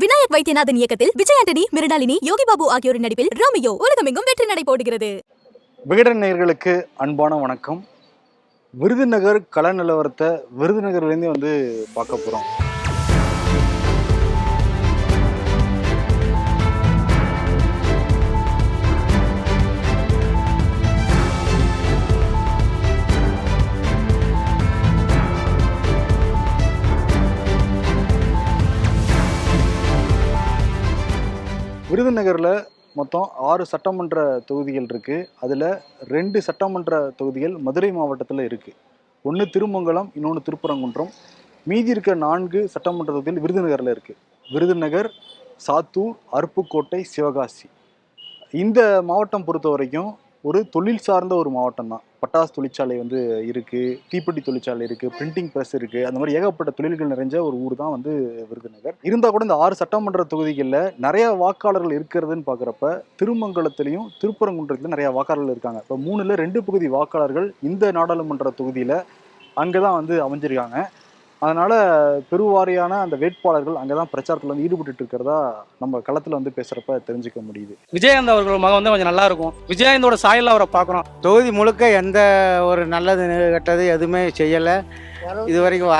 விநாயக் வைத்தியநாதன் இயக்கத்தில் விஜய் ஆண்டனி, மிருணாளினி, யோகி பாபு ஆகியோரின் நடிப்பில் ரோமியோ உலகமெங்கும் வெற்றி நடை போடுகிறது. விகடன் நேயர்களுக்கு அன்பான வணக்கம். விருதுநகர் கள நிலவரத்தை விருதுநகர்லேருந்து பார்க்க போகிறோம். விருதுநகரில் மொத்தம் 6 சட்டமன்ற தொகுதிகள் இருக்குது. அதில் 2 சட்டமன்ற தொகுதிகள் மதுரை மாவட்டத்தில் இருக்குது. ஒன்று திருமங்கலம், இன்னொன்று திருப்பரங்குன்றம். மீதி இருக்க 4 சட்டமன்ற தொகுதிகள் விருதுநகரில் இருக்குது. விருதுநகர், சாத்தூர், அருப்புக்கோட்டை, சிவகாசி. இந்த மாவட்டம் பொறுத்த வரைக்கும் ஒரு தொழில் சார்ந்த ஒரு மாவட்டம் தான். பட்டாசு தொழிற்சாலை இருக்குது, தீப்பெட்டி தொழிற்சாலை இருக்குது, பிரிண்டிங் ப்ரெஸ் இருக்குது. அந்த மாதிரி ஏகப்பட்ட தொழில்கள் நிறைஞ்ச ஒரு ஊர் தான் விருதுநகர். இருந்தால் கூட இந்த 6 சட்டமன்ற தொகுதிகளில் நிறைய வாக்காளர்கள் இருக்கிறதுன்னு பார்க்குறப்ப திருமங்கலத்திலையும் திருப்பரங்குன்றத்துலையும் நிறைய வாக்காளர்கள் இருக்காங்க. இப்போ 3ல் 2 பகுதி வாக்காளர்கள் இந்த நாடாளுமன்ற தொகுதியில் அங்கே தான் அமைஞ்சிருக்காங்க. அதனால் பெருவாரியான அந்த வேட்பாளர்கள் அங்கே தான் பிரச்சாரத்தில் ஈடுபட்டு இருக்கிறதா நம்ம களத்தில் பேசுகிறப்ப தெரிஞ்சுக்க முடியுது. விஜயகாந்த் அவர்கள் மகன் கொஞ்சம் நல்லா இருக்கும். விஜயகாந்தோட சாயலில் அவரை பார்க்குறோம். தொகுதி முழுக்க எந்த ஒரு நல்லது கெட்டது எதுவுமே செய்யலை, இது வரைக்கும்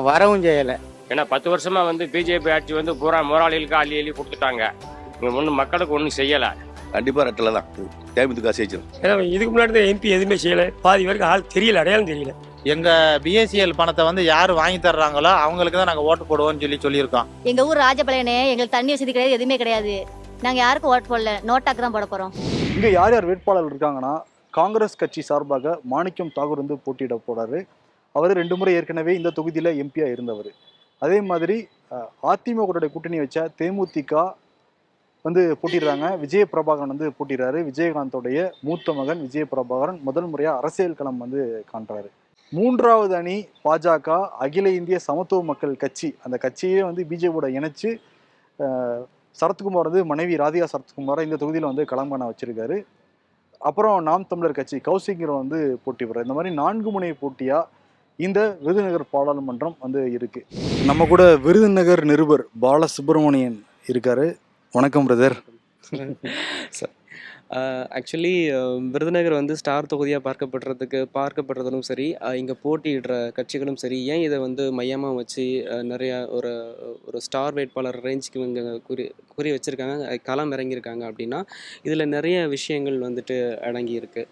வரவும் செய்யலை. ஏன்னா 10 வருஷமா பிஜேபி ஆட்சி பூரா முதலாளிகளுக்கு அள்ளி கொடுத்துட்டாங்க. இங்கே ஒன்றும் மக்களுக்கு ஒன்றும் செய்யலை. கண்டிப்பாக ரெட்டில் தான் தேமுதிக ஜெயிச்சிடும். ஏன்னா இதுக்கு முன்னாடி எம்பி எதுவுமே செய்யலை. பாதி வரைக்கும் ஆள் தெரியல, அடையாளம் தெரியல. எங்கள் பிஎஸ்சிஎல் பணத்தை யார் வாங்கி தர்றாங்களோ அவங்களுக்கு தான் நாங்கள் ஓட்டு போடுவோம்னு சொல்லியிருக்கோம். எங்கள் ஊர் ராஜபாளையனே, எங்களுக்கு தண்ணி வசதி கிடையாது, எதுவுமே கிடையாது. நாங்கள் யாருக்கும் ஓட்டு போடல, நோட்டாக்கு தான் போட போகிறோம். இங்கே யார் யார் வேட்பாளர்கள் இருக்காங்கன்னா, காங்கிரஸ் கட்சி சார்பாக மாணிக்கம் தாகூர் போட்டியிட போறாரு. அவர் 2 முறை ஏற்கனவே இந்த தொகுதியில் எம்பியாக இருந்தவர். அதே மாதிரி அதிமுக கூட்டணி வச்ச தேமுதிக போட்டிடுறாங்க. விஜய பிரபாகரன் போட்டிடுறாரு. விஜயகாந்தோடைய மூத்த மகன் விஜய பிரபாகரன் முதல் முறையாக அரசியல் களம் காண்றாரு. 3வது அணி பாஜக, அகில இந்திய சமத்துவ மக்கள் கட்சி. அந்த கட்சியே பிஜேபியோட இணைச்சு சரத்குமார் மனைவி ராதிகா சரத்குமாரை இந்த தொகுதியில் களம் காண வச்சிருக்காரு. அப்புறம் நாம் தமிழர் கட்சி கௌசிங்கர் போட்டி விடுறாரு. இந்த மாதிரி 4 முனை போட்டியாக இந்த விருதுநகர் பாராளுமன்றம் இருக்கு. நம்ம கூட விருதுநகர் நிருபர் பாலசுப்ரமணியன் இருக்காரு. வணக்கம் brother. Sir, actually Virudhunagar star தொகுதியாக பார்க்கப்படுறதும் சரி, இங்கே போட்டியிடுற கட்சிகளும் சரி, ஏன் இதை மையமாக வச்சு நிறையா ஒரு ஸ்டார் வேட்பாளர் ரேஞ்சுக்கு இங்கே குறி வச்சுருக்காங்க, களம் இறங்கியிருக்காங்க அப்படின்னா இதில் நிறைய விஷயங்கள் அடங்கி இருக்கு.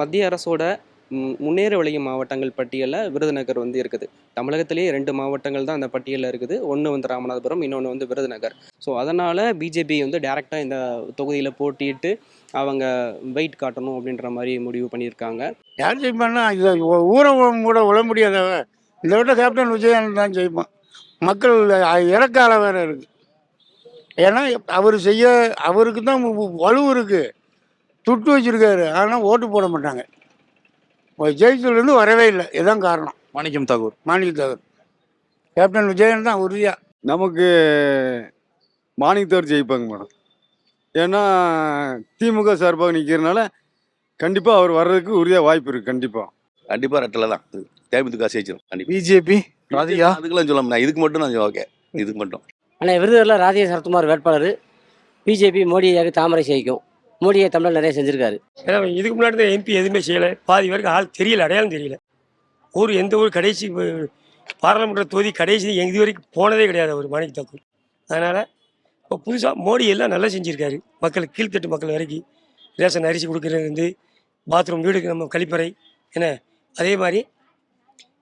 மத்திய அரசோட முன்னேற விளையும் மாவட்டங்கள் பட்டியலில் விருதுநகர் இருக்குது. தமிழகத்திலேயே 2 மாவட்டங்கள் தான் அந்த பட்டியலில் இருக்குது. ஒன்று ராமநாதபுரம், இன்னொன்று விருதுநகர். ஸோ அதனால் பிஜேபி டேரெக்டாக இந்த தொகுதியில் போட்டியிட்டு அவங்க வெயிட் காட்டணும் அப்படின்ற மாதிரி முடிவு பண்ணியிருக்காங்க. யார் ஜெயிப்பான்னா இது ஊரம் கூட விழ முடியாதவ. இந்த விட கேப்டன் விஜயகாந்த் தான் ஜெயிப்பான். மக்கள் இறக்கால வேறு இருக்குது. ஏன்னா அவருக்கு தான் வலு இருக்குது, துட்டு வச்சுருக்காரு. ஆனால் ஓட்டு போட மாட்டாங்க. ஜெயிச்சதுலேருந்து வரவே இல்லை. இதுதான் காரணம். மாணிக்கம் தாகூர் கேப்டன் விஜயகாந்த் தான் உறுதியாக. நமக்கு மாணிக்கத்தார் ஜெயிப்பாங்க மேடம். ஏன்னா திமுக சார்பாக நிற்கிறதுனால கண்டிப்பாக அவர் வர்றதுக்கு உறுதியாக வாய்ப்பு இருக்குது. கண்டிப்பாக ரெட்டில் தான் தேமுதிக ஜெயிச்சிடும். கண்டிப்பாக பிஜேபி ராதிகா அதுக்கெல்லாம் சொல்ல முடியாது. இதுக்கு மட்டும் நான் ஓகே, இதுக்கு மட்டும். ஆனால் விருதுநகரில் ராதிகா சரத்குமார் வேட்பாளர். பிஜேபி மோடியாக தாமரை செய்யும். மோடியை தமிழில் நிறைய செஞ்சுருக்காரு. ஏன்னா இதுக்கு முன்னாடி எம்பி எதுவுமே செய்யலை. பாதி வரைக்கும் ஆள் தெரியல, அடையாளம் தெரியல. எந்த ஊர் கடைசி பாராளுமன்ற தொகுதி கடைசி இது வரைக்கும் போனதே கிடையாது அவர் மாணிக்க தாக்கூர். அதனால் இப்போ புதுசாக மோடி எல்லாம் நல்லா செஞ்சுருக்காரு. மக்களுக்கு கீழ்த்தட்டு மக்கள் வரைக்கும் ரேஷன் அரிசி கொடுக்குறது, பாத்ரூம், வீடுக்கு நம்ம கழிப்பறை, என்ன அதே மாதிரி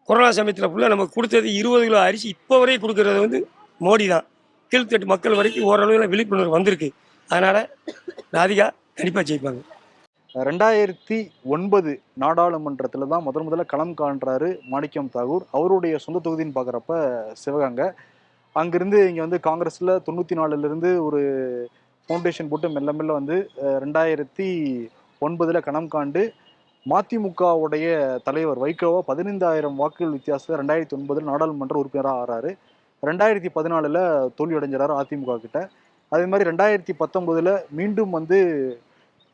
கொரோனா சமயத்தில் ஃபுல்லாக நம்ம கொடுத்தது 20 கிலோ அரிசி இப்போ வரைக்கும் கொடுக்குறது மோடி தான். கீழ்த்தட்டு மக்கள் வரைக்கும் ஓரளவுல விழிப்புணர்வு வந்திருக்கு. அதனால் ராதிகா கண்டிப்பாக ஜெயிப்பாங்க. 2009 நாடாளுமன்றத்தில் தான் முதல்ல களம் காண்றாரு மாணிக்கம் தாகூர். அவருடைய சொந்த தொகுதின்னு பார்க்குறப்ப சிவகங்கை. அங்கேருந்து இங்கே காங்கிரஸில் 94லேருந்து ஒரு ஃபவுண்டேஷன் போட்டு மெல்ல 2009 களம் காண்டு மதிமுகவுடைய தலைவர் வைகோவா 15,000 வாக்குகள் வித்தியாசத்தில் 2009 நாடாளுமன்ற உறுப்பினராக ஆறாரு. 2014 தோல்வி அடைஞ்சாரு அதிமுக கிட்ட. அதே மாதிரி 2019 மீண்டும்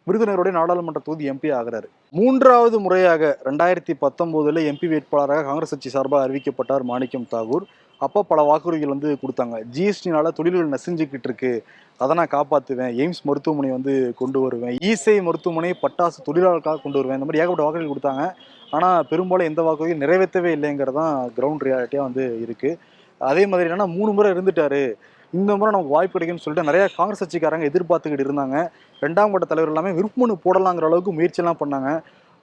விருதுநகருடைய நாடாளுமன்ற தொகுதி எம்பி ஆகிறாரு. 3வது முறையாக 2019 எம்பி வேட்பாளராக காங்கிரஸ் கட்சி சார்பாக அறிவிக்கப்பட்டார் மாணிக்கம் தாகூர். அப்போ பல வாக்குறுதிகள் வந்து கொடுத்தாங்க. ஜிஎஸ்டினால தொழில்கள் நசிஞ்சுக்கிட்டு இருக்கு, அதை நான் காப்பாற்றுவேன், எய்ம்ஸ் மருத்துவமனை வந்து கொண்டு வருவேன், இஎஸ்ஐ மருத்துவமனை பட்டாசு தொழிலாளர்களுக்காக கொண்டு வருவேன், இந்த மாதிரி ஏகப்பட்ட வாக்குறுதிகள் கொடுத்தாங்க. ஆனால் பெரும்பாலும் எந்த வாக்குறுதியும் நிறைவேற்றவே இல்லைங்கிறது தான் கிரவுண்ட் ரியாலிட்டியாக வந்து இருக்குது. அதே மாதிரி என்னன்னா 3 முறை இருந்துட்டாரு, இந்த முறை நமக்கு வாய்ப்பு கிடைக்கும்னு சொல்லிட்டு நிறைய காங்கிரஸ் கட்சிக்காரங்க எதிர்பார்த்துக்கிட்டு இருந்தாங்க. 2ஆம் கட்ட தலைவர் எல்லாமே விருப்பமனு போடலாங்கிற அளவுக்கு முயற்சியெல்லாம் பண்ணாங்க.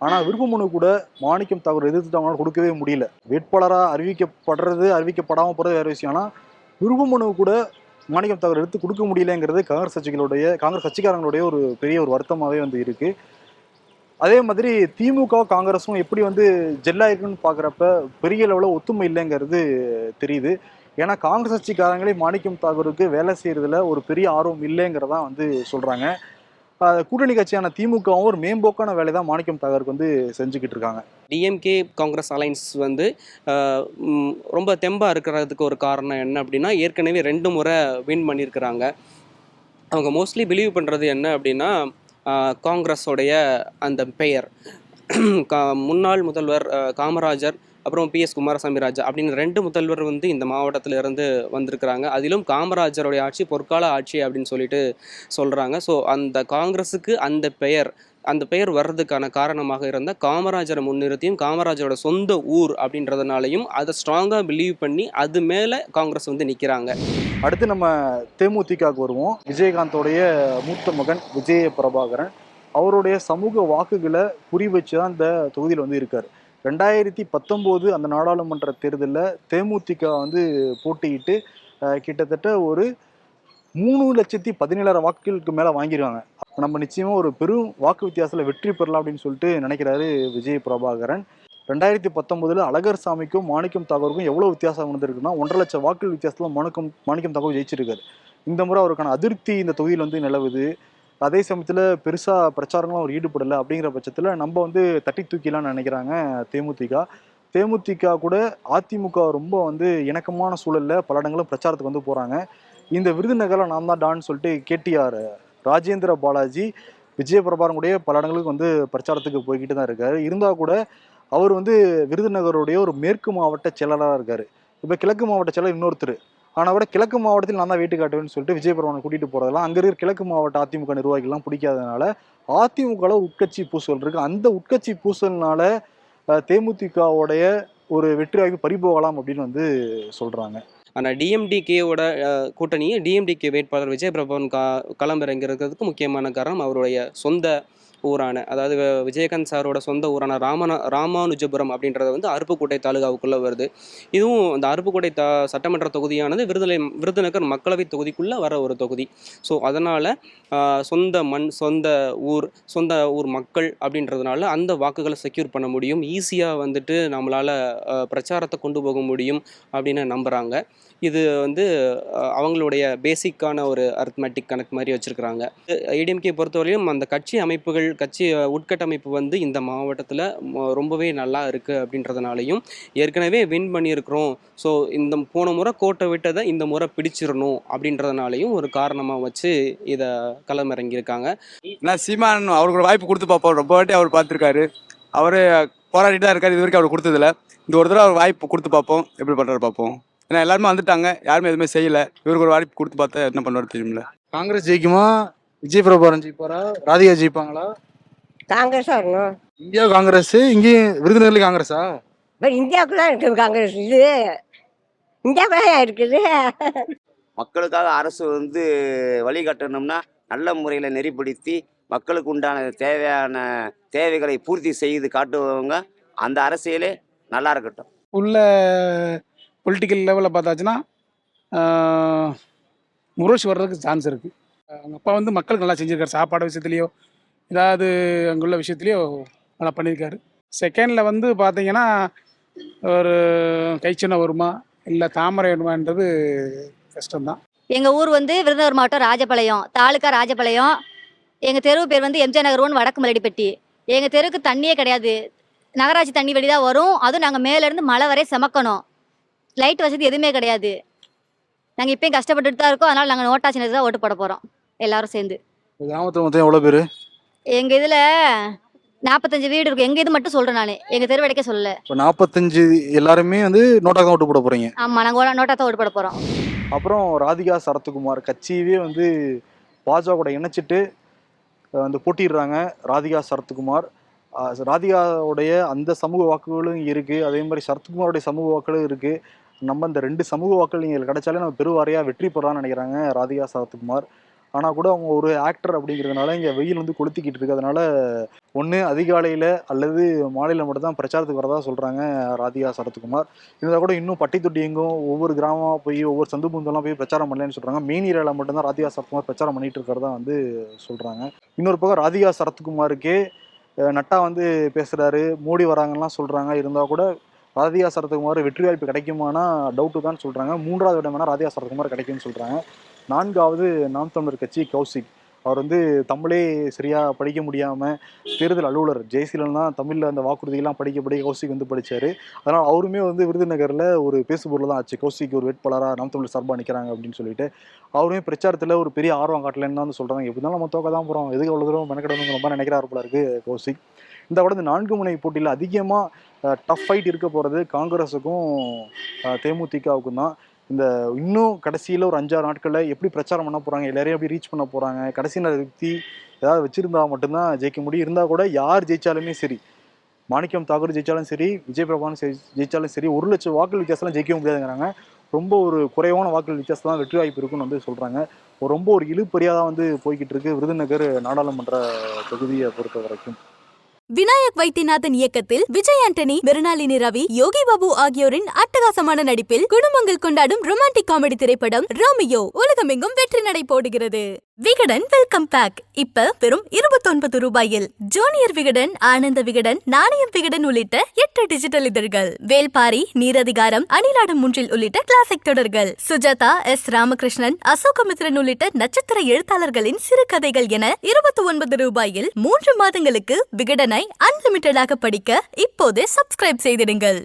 ஆனால் விருப்பமனு கூட மாணிக்கம் தாகூர் எதிர்த்துட்டு அவங்களால கொடுக்கவே முடியல. வேட்பாளராக அறிவிக்கப்படாமல் போகிறது வேறு விஷயம். ஆனால் விருப்பமனு கூட மாணிக்கம் தாகூர் எடுத்து கொடுக்க முடியலங்கிறது காங்கிரஸ் கட்சிக்காரங்களுடைய ஒரு பெரிய ஒரு வருத்தமாகவே வந்து இருக்குது. அதே மாதிரி திமுக காங்கிரஸும் எப்படி வந்து ஜெல்லாயிருக்குன்னு பார்க்குறப்ப பெரிய அளவில் ஒத்துமை இல்லைங்கிறது தெரியுது. ஏன்னா காங்கிரஸ் கட்சிக்காரங்களே மாணிக்கம் தாகூருக்கு வேலை செய்கிறதுல ஒரு பெரிய ஆர்வம் இல்லைங்கிறதான் வந்து சொல்கிறாங்க. கூட்டணி கட்சியான திமுகவும் ஒரு மேம்போக்கான வேலை தான் மாணிக்கம் தாகூருக்கு வந்து செஞ்சுக்கிட்டு இருக்காங்க. டிஎம்கே காங்கிரஸ் அலைன்ஸ் வந்து ரொம்ப தெம்பாக இருக்கிறதுக்கு ஒரு காரணம் என்ன அப்படின்னா, ஏற்கனவே 2 முறை வின் பண்ணியிருக்கிறாங்க. அவங்க மோஸ்ட்லி பிலீவ் பண்ணுறது என்ன அப்படின்னா, காங்கிரஸோடைய அந்த பெயர் முன்னாள் முதல்வர் காமராஜர் அப்புறம் பிஎஸ் குமாரசாமி ராஜா அப்படின்னு 2 முதல்வர் வந்து இந்த மாவட்டத்தில் இருந்து வந்திருக்கிறாங்க. அதிலும் காமராஜருடைய ஆட்சி பொற்கால ஆட்சி அப்படின்னு சொல்லிட்டு சொல்கிறாங்க. ஸோ அந்த காங்கிரஸுக்கு அந்த பெயர் வர்றதுக்கான காரணமாக இருந்த காமராஜரை முன்னிறுத்தியும் காமராஜரோட சொந்த ஊர் அப்படின்றதுனாலையும் அதை ஸ்ட்ராங்காக பிலீவ் பண்ணி அது மேலே காங்கிரஸ் வந்து நிற்கிறாங்க. அடுத்து நம்ம தேமுதிகவுக்கு வருவோம். விஜயகாந்தோடைய மூத்த மகன் விஜய பிரபாகரன் அவருடைய சமூக வாக்குகளை குறி வச்சு தான் இந்த தொகுதியில் வந்து இருக்கார். 2019 அந்த நாடாளுமன்ற தேர்தலில் தேமுதிக வந்து போட்டியிட்டு கிட்டத்தட்ட ஒரு 3,17,000 வாக்குகளுக்கு மேலே வாங்கியிருக்காங்க. நம்ம நிச்சயமாக ஒரு பெரும் வாக்கு வித்தியாசத்தில் வெற்றி பெறலாம் அப்படின்னு சொல்லிட்டு நினைக்கிறாரு விஜய் பிரபாகரன். 2019 அழகர் சாமிக்கும் மாணிக்கம் தாகூருக்கும் எவ்வளோ வித்தியாசம் வந்திருக்குன்னா 1.5 லட்சம் வாக்குகள் வித்தியாசத்தில் மாணிக்கம் தாகூர் ஜெயிச்சிருக்காரு. இந்த முறை அவருக்கான அதிருப்தி இந்த தொகுதியில் வந்து நிலவுது. அதே சமயத்தில் பெருசாக பிரச்சாரங்களும் அவர் ஈடுபடலை. அப்படிங்கிற பட்சத்தில் நம்ம வந்து தட்டி தூக்கிலான்னு நினைக்கிறாங்க தேமுதிக கூட அதிமுக ரொம்ப வந்து இணக்கமான சூழலில் பல இடங்களும் பிரச்சாரத்துக்கு வந்து போகிறாங்க. இந்த விருதுநகரில் நான் தான் டான்னு சொல்லிட்டு கேடிஆர் ராஜேந்திர பாலாஜி விஜய பிரபாகரனுடைய பல இடங்களுக்கு வந்து பிரச்சாரத்துக்கு போய்கிட்டு தான் இருக்காரு. இருந்தால் கூட அவர் வந்து விருதுநகருடைய ஒரு மேற்கு மாவட்ட செயலாளராக இருக்கார். இப்போ கிழக்கு மாவட்ட செயலர் இன்னொருத்தர். ஆனால் கூட கிழக்கு மாவட்டத்தில் நான் தான் வீட்டு காட்டுவேன்னு சொல்லிட்டு விஜய பிரபாகரனை கூட்டிகிட்டு போகிறதெல்லாம் அங்கே இருக்கிற கிழக்கு மாவட்ட அதிமுக நிர்வாகிகள்லாம் பிடிக்காதனால அதிமுகவில் உட்கட்சி பூசல் இருக்குது. அந்த உட்கட்சி பூசல்னால தேமுதிகவுடைய ஒரு வெற்றி வாய்ப்பு பறிபோகலாம் அப்படின்னு வந்து சொல்கிறாங்க. ஆனால் டிஎம்டிகேவோட கூட்டணியை டிஎம்டிகே வேட்பாளர் விஜய் பிரபாகரன் களமிறங்கிறதுக்கு முக்கியமான காரணம் அவருடைய சொந்த ஊரான, அதாவது விஜயகாந்த் சாரோட சொந்த ஊரான ராமானுஜபுரம் அப்படின்றது வந்து அருப்புக்கோட்டை தாலுகாவுக்குள்ளே வருது. இதுவும் அந்த அருப்புக்கோட்டை சட்டமன்ற தொகுதியானது விருதுநகர் மக்களவை தொகுதிக்குள்ளே வர ஒரு தொகுதி. ஸோ அதனால் சொந்த மண், சொந்த ஊர் மக்கள் அப்படின்றதுனால அந்த வாக்குகளை செக்யூர் பண்ண முடியும், ஈஸியாக வந்துட்டு நம்மளால் பிரச்சாரத்தை கொண்டு போக முடியும் அப்படின்னு நம்புகிறாங்க. இது வந்து அவங்களுடைய பேசிக்கான ஒரு அரித்மெட்டிக் கணக்கு மாதிரி வச்சுருக்கிறாங்க. ஏடிஎம்கே பொறுத்தவரையும் அந்த கட்சி உட்கட்டமைப்பு வந்து இந்த மாவட்டத்தில் ரொம்பவே நல்லா இருக்குது அப்படின்றதுனாலையும் ஏற்கனவே வின் பண்ணியிருக்கிறோம், ஸோ இந்த போன முறை கோட்டை விட்டதை இந்த முறை பிடிச்சிடணும் அப்படின்றதுனாலையும் ஒரு காரணமாக வச்சு இதை களமிறங்கியிருக்காங்க. நான் சீமான் அவருக்கு ஒரு வாய்ப்பு கொடுத்து பார்ப்போம். ரொம்ப வாட்டி அவர் பார்த்துருக்காரு, அவர் போராடிட்டு தான் இருக்காரு. இது வரைக்கும் அவர் கொடுத்ததில்ல. இந்த ஒரு தடவை அவர் வாய்ப்பு கொடுத்து பார்ப்போம், எப்படி பண்ணுறாரு பார்ப்போம். ஏன்னா எல்லாருமே வந்துட்டாங்க, யாருமே எதுவுமே செய்யலை. இவருக்கு ஒரு வாய்ப்பு கொடுத்து பார்த்தா என்ன பண்ணுவார் தெரியுமில்ல. காங்கிரஸ் ஜெயிக்குமா, விஜய் பிரபாகரன் ஜெயிப்பாரா, ராதிகா ஜெயிப்பாங்களா? காங்கிரஸா இருக்கணும். இந்தியா காங்கிரஸ், இங்கேயும் விருதுநகர்ல காங்கிரஸா? இந்தியாவுக்குள்ள இருக்குது காங்கிரஸ். இது இந்தியாவுக்குள்ள இருக்குது. மக்களுக்காக அரசு வந்து வழிகாட்டணும்னா நல்ல முறையில் நெறிப்படுத்தி மக்களுக்கு உண்டான தேவைகளை பூர்த்தி செய்து காட்டுவவங்க அந்த அரசியலே நல்லா இருக்கட்டும். உள்ள பொலிட்டிக்கல் லெவலில் பார்த்தாச்சுன்னா முரோஷ் வர்றதுக்கு சான்ஸ் இருக்குது. அவங்க அப்பா வந்து மக்களுக்கு நல்லா செஞ்சுருக்காரு. சாப்பாடு விஷயத்துலையோ ஏதாவது அங்குள்ள விஷயத்துலையோ நல்லா பண்ணியிருக்காரு. செகண்டில் வந்து பார்த்தீங்கன்னா ஒரு கைச்சின்ன வருமா இல்லை தாமரை வருமான்றது கஷ்டம்தான். எங்கள் ஊர் வந்து விருதுநகர் மாவட்டம் ராஜபாளையம், தாலுக்கா ராஜபாளையம். எங்கள் தெருவு பேர் வந்து எம்ஜிஆர் நகர் 1 வடக்கு மலடிப்பட்டி. எங்கள் தெருவுக்கு தண்ணியே கிடையாது, நகராட்சி தண்ணி வெளி தான் வரும். அதுவும் நாங்கள் மேலேருந்து மழை வரை சமக்கணும். லைட் வசதி எதுவுமே கிடையாது. நாங்கள் இப்போயும் கஷ்டப்பட்டுட்டு தான் இருக்கோம். அதனால் நாங்கள் நோட்டா சின்னது தான் ஓட்டு போட போகிறோம் எல்லாரும் சேர்ந்து. கிராமத்தில் மொத்தம் எவ்வளோ பேர்? எங்கள் இதில் 45 வீடு இருக்கும். எங்கள் இது மட்டும் சொல்கிறேன் நான், எங்கள் தெரு வரைக்கும் சொல்லலை. இப்போ 45 எல்லாருமே வந்து நோட்டாக தான் ஓட்டு போட போகிறீங்க. ஆமாம், நாங்கள் நோட்டா தான் ஓட்டு போட போகிறோம். அப்புறம் ராதிகா சரத்குமார் கட்சியவே வந்து பாஜக கூட இணைச்சிட்டு வந்து போட்டிடுறாங்க ராதிகா சரத்குமார். ராதிகாவுடைய அந்த சமூக வாக்குகளும் இருக்குது, அதே மாதிரி சரத்குமாரோடைய சமூக வாக்குகளும் இருக்குது. நம்ம இந்த 2 சமூக வாக்குகள் நீங்கள் கிடைச்சாலே நம்ம பெருவாரியாக வெற்றி பெறலாம்னு நினைக்கிறாங்க ராதிகா சரத்குமார். ஆனால் கூட அவங்க ஒரு ஆக்டர் அப்படிங்கிறதுனால இங்கே வெயில் வந்து கொளுத்திக்கிட்டு இருக்கு. அதனால ஒன்று அதிகாலையில் அல்லது மாலையில் மட்டும் தான் பிரச்சாரத்துக்கு வரதா சொல்கிறாங்க ராதிகா சரத்குமார். இருந்தால் கூட இன்னும் பட்டி தொட்டி எங்கும் ஒவ்வொரு கிராமமாக போய் ஒவ்வொரு சந்து பூந்தெல்லாம் போய் பிரச்சாரம் பண்ணலன்னு சொல்கிறாங்க. மெயின் ஏரியாவில் மட்டும்தான் ராதிகா சரத்குமார் பிரச்சாரம் பண்ணிட்டு இருக்கிறதா வந்து சொல்கிறாங்க. இன்னொரு பக்கம் ராதிகா சரத்குமாருக்கே நட்டா வந்து பேசுகிறாரு, மோடி வராங்கலாம் சொல்கிறாங்க. இருந்தால் கூட ராதிகா சரத்குமார் வெற்றி வாய்ப்பு கிடைக்குமானா டவுட்டு தான் சொல்கிறாங்க. 3வது இடம் வேணால் ராதிகா சரத்குமார் கிடைக்கும்னு சொல்கிறாங்க. 4வது நாம் தமிழர் கட்சி கௌசிக். அவர் வந்து தமிழே சரியாக படிக்க முடியாமல் தேர்தல் அலுவலர் ஜெயசீலன் தான் தமிழில் அந்த வாக்குறுதியெல்லாம் படிக்க கௌசிக் வந்து படித்தார். அதனால் அவருமே வந்து விருதுநகரில் ஒரு பேசுபொருள் தான் ஆச்சு. கௌசிக் ஒரு வேட்பாளராக நாம் தமிழர் சார்பாக நிற்கிறாங்க அப்படின்னு சொல்லிட்டு அவருமே பிரச்சாரத்தில் ஒரு பெரிய ஆர்வம் காட்டலன்னு தான் சொல்கிறாங்க. எப்படி இருந்தாலும் நம்ம தோக்க தான் போகிறோம், எதுக்கு அவ்வளோ தூரம் மெனக்கிடணுங்கிற ரொம்ப நினைக்கிறாரு போல இருக்குது கௌசிக். இந்த கூட இந்த 4 முனை போட்டியில் அதிகமாக டஃப் ஃபைட் இருக்க போகிறது காங்கிரஸுக்கும் தேமுதிகவுக்கும் தான். இந்த இன்னும் கடைசியில் ஒரு 5-6 நாட்களில் எப்படி பிரச்சாரம் பண்ண போகிறாங்க, எல்லாரையும் எப்படி ரீச் பண்ண போகிறாங்க, கடைசி நிறுத்தி ஏதாவது வச்சுருந்தா மட்டும்தான் ஜெயிக்க முடியும். இருந்தால் கூட யார் ஜெயித்தாலுமே சரி, மாணிக்கம் தாக்கூர் ஜெயித்தாலும் சரி, விஜய் பிரபான்னு ஜெயித்தாலும் சரி, 1 லட்சம் வாக்குகள் வித்தியாசம்லாம் ஜெயிக்க முடியாதுங்கிறாங்க. ரொம்ப ஒரு குறைவான வாக்குகள் வித்தியாசம் தான் வெற்றி வாய்ப்பு இருக்குன்னு வந்து சொல்கிறாங்க. ரொம்ப ஒரு இழுப்பறியாக தான் வந்து போய்கிட்டு இருக்கு விருதுநகர் நாடாளுமன்ற தொகுதியை பொறுத்த வரைக்கும். விநாயக் வைத்தியநாதன் இயக்கத்தில் விஜய் ஆண்டனி, மிருணாளினி ரவி, யோகி பாபு ஆகியோரின் அட்டகாசமான நடிப்பில் குடும்பங்கள் கொண்டாடும் ரொமான்டிக் காமெடி திரைப்படம் ரோமியோ உலகமெங்கும் வெற்றி நடை போடுகிறது. விகடன் வெல்கம் பேக் இப்ப வெறும் 29 ரூபாயில் ஜூனியர் விகடன், ஆனந்த விகடன், நாணயம் விகடன் உள்ளிட்ட 8 டிஜிட்டல் இதழ்கள், வேல்பாரி, நீரதிகாரம், அணிலாடும் முன்றில் உள்ளிட்ட கிளாசிக் தொடர்கள், சுஜாதா, எஸ் ராமகிருஷ்ணன், அசோகமித்ரன் உள்ளிட்ட நட்சத்திர எழுத்தாளர்களின் சிறுகதைகள் என 29 ரூபாயில் 3 மாதங்களுக்கு விகடனை அன்லிமிட்டடாக படிக்க இப்போதே சப்ஸ்கிரைப் செய்திடுங்கள்.